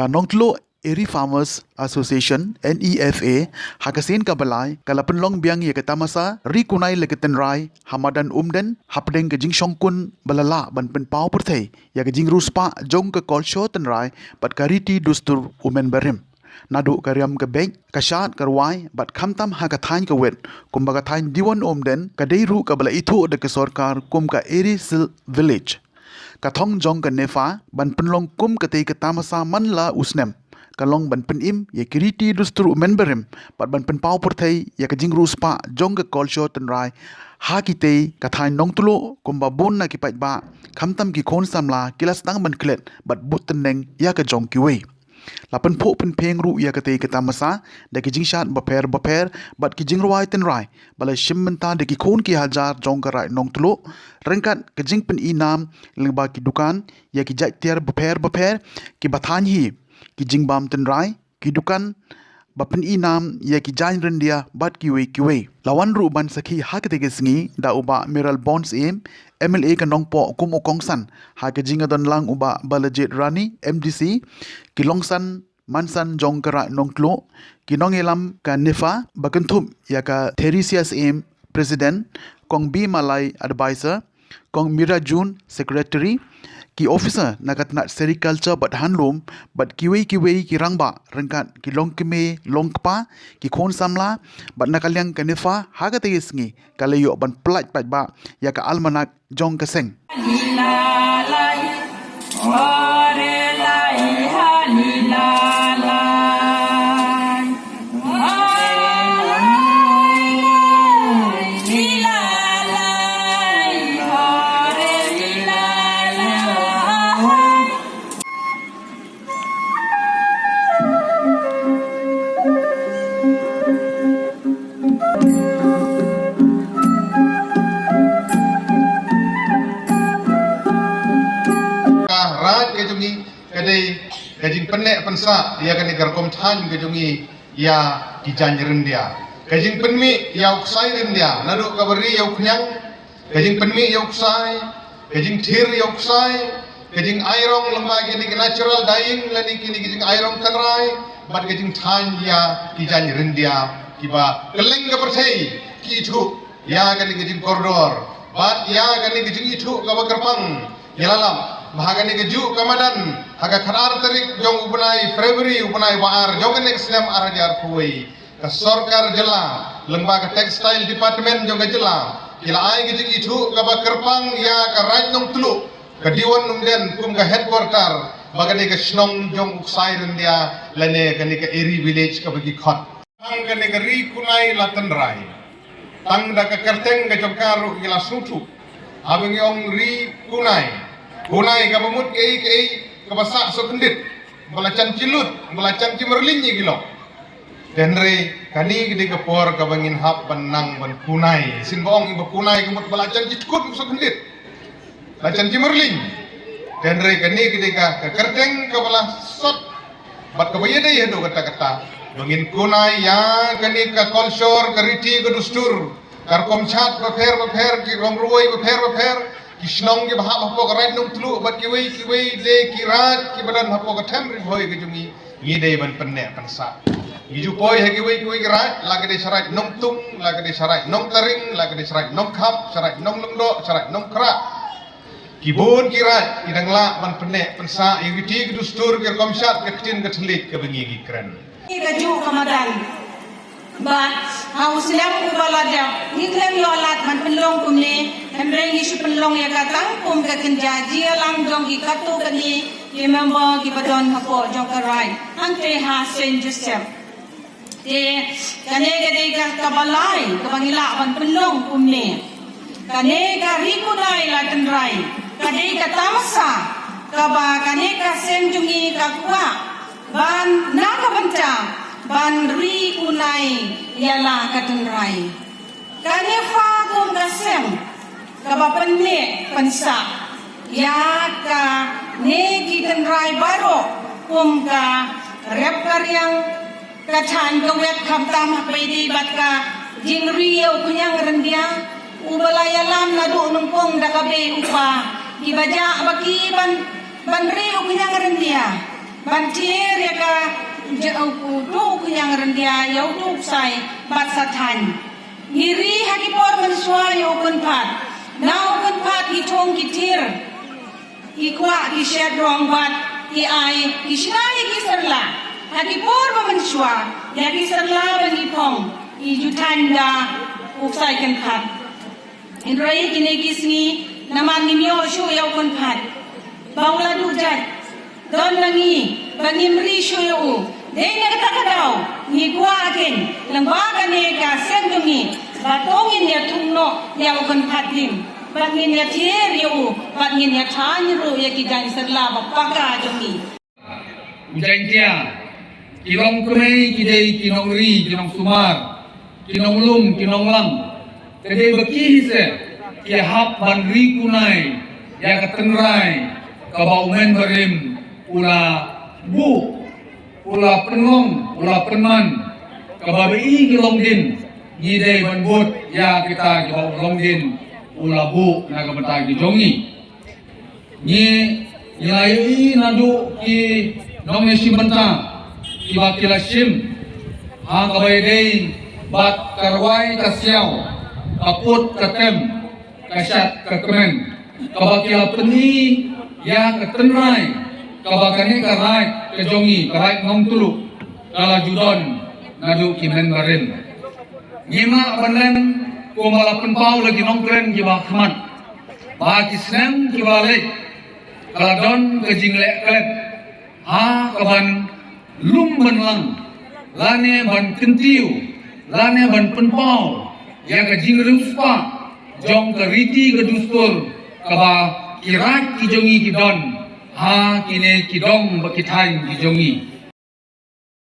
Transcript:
Ka Nongtlo Eri Farmers Association NEFA hakasin ka balai kala penlong biang ye ketamasa rikunai leketen rai Hamadan Umden hapdeng ke jing shongkun balala ban pen pau perthei ya ke jing ruspa jong ke kolsho ten rai pat kariti dustur umen berim nadu karyam ke bank kashat karwai bat khamtam ha ka thain ka wet kum ba ka thain diwan Umden ka deiru ka bala itu de ke sorkar kum ka Eri Sil Village kathong jong ka nefa ban penlong kum ka tei ketamasa man la usnem kalong ban pen im ye kiriti dustur umen berim pat ban pen pau perthei ya ke jing ruspa jong ke kolsho ten rai ha ki tei ka thain nongtulo kum ba bon na ki pai ba khamtam ki khon samla kilas tang ban klet bat but teneng ya ka jong ki we la pen pho pen pheng ru ya ka tei ka tamasa de ki jing shat ba pher bat ki jing ruai ten rai bala shim menta de ki khon ki hajar jong ka rai nongtulo rengkat ke jing pen inam lengba ki dukan ya ki jai tiar ba pher ki bathan hi ki jing bam ten rai ki dukan bapen inam ya ki jain rendia bat ki we lawan ru ban sakhi ha ke tege sngi da uba mineral bonds em MLA ka nongpo kum okongsan ha ke jinga don lang uba balajit rani MDC ki longsan mansan jong kara nongklo ki nongelam ka nefa bakenthum ya ka Theresias em president kong B Malay advisor kong Mira Jun secretary ki officer nakatna sericulture bat handloom bat kiwei ki rangba rengkat ki longkeme longkpa ki khon samla bat nakalyang kanefa haga tegisngi kalayo ban plaj pat ba ya ka almanak jong kaseng kadai kajing penek pensa ia kan garkom than kajungi ya kijanjerin dia kajing penmi ya uksai dia nadu kabari ya uknyang kajing penmi ya uksai kajing thir ya uksai kajing airong lembaga ni natural dying lani kini kajing airong kanrai bat kajing than ya kijanjerin dia kiba keleng ka perthei ki thu ya kan kajing koridor bat ya kan kajing itu ka bakarpang yalalam bahagani keju kamadan haga kharar tarik jong upunai Februari upunai waar jong nek Islam arajar kuwei ka sorkar jela lembaga textile department jong jela kila ai gejing itu ka bakerpang ya ka rajnong tulu ka diwan numden kum ka headquarter bagani ka snong jong uksai rendia lane kani ka Eri village ka bagi khot ang kani ka ri kunai latan rai tang da ka kerteng ka jong karu kila sutu abang yong ri kunai ka pamut kei ka basak so kendit balacan cilut balacan cimerlinyi gilo denre kani gede ka por ka bangin hap benang ban kunai sin boong iba kunai kemut balacan citkut so kendit balacan cimerling denre kani gede ka kerteng ka bala sot bat ka bayede yedo kata bangin kunai ya kani ka kolshor kariti ka dustur karkom chat bapher ki romruoi bapher kishnong ke bahap hapo karai nong tlu bat kiwei de kirat ki badan hapo ka temri bhoi ke jungi ngide ban penne pansa giju poi ha kiwei kirat la ke de sarai nong tung la ke de sarai nong taring la ke de sarai nong khap sarai nong lungdo sarai nong kra kibun kirat kidangla ban penne pansa yiti ke dustur ke komsat ke ktin ke thlit ke bengi ki kren gaju kamadan But hausilam ubalaja niklem yolat man penlong kumne hemreng isu penlong ya katang kum ka kenjaji alang jong ki katu kani ki member ki badon hapo jong karai ante ha Saint Joseph te kane gade ka kabalai kabangila man penlong kumne kane ka rikunai latan rai kade ka tamasa kaba kane ka senjungi ka kwa ban nakabanta ban ri kunai yala katenrai kane fa kum kasem kabapan ne pansa ya ka ne gitanrai baro kum ka rep karyang kachan kawet khamtam pedi batka jingriyo kunyang rendia ubalayalam nadu nungpong dakabe upa kibaja baki ban ri kunyang rendia banjir ya ka tu yang rendia ya tu sai bat satan ngiri hakipor manswa ya open pat na open pat itong kitir ikwa kisya drong bat i ai kisnai kisarla hakipor manswa ya kisarla banipong i jutanda usai kan pat indrai kini kisni naman nimyo shu ya open pat baula dujat don nangi bangimri shuyu dei na katakadaw ni kuakin lambaga ne ka sendungi batongin ya tungno ya ukan patim bangin ya tier yu bangin ya thanru ya kijan serla bapaka jongi ujain tia kilong kumei kidei kinong ri kinong sumar kinong lum kinong lang kedei beki se ki hap ban ri kunai ya katenrai kabaumen barim ula bu ula penong ula penan kababi kilong din ngidei banbut ya kita jauh long din ula bu na kabata jongi ni nilai nadu ki nong esi benta ki bakila sim ha kabai dei bat karwai kasiau kaput katem kasyat kakemen kabakila peni ya ketenrai kabakane karai kejongi karai ngong tulu kala judon nadu kimen barin ngima banden ko malapen pau lagi nong kren kiba khmat ba kisnem kibale kala don kejing lek klep ha kaban lum benlang lane ban kentiu lane ban penpau ya kejing ruspa jong keriti kedustur kaba kirat kijongi kidon ha kine kidong bakitain kijongi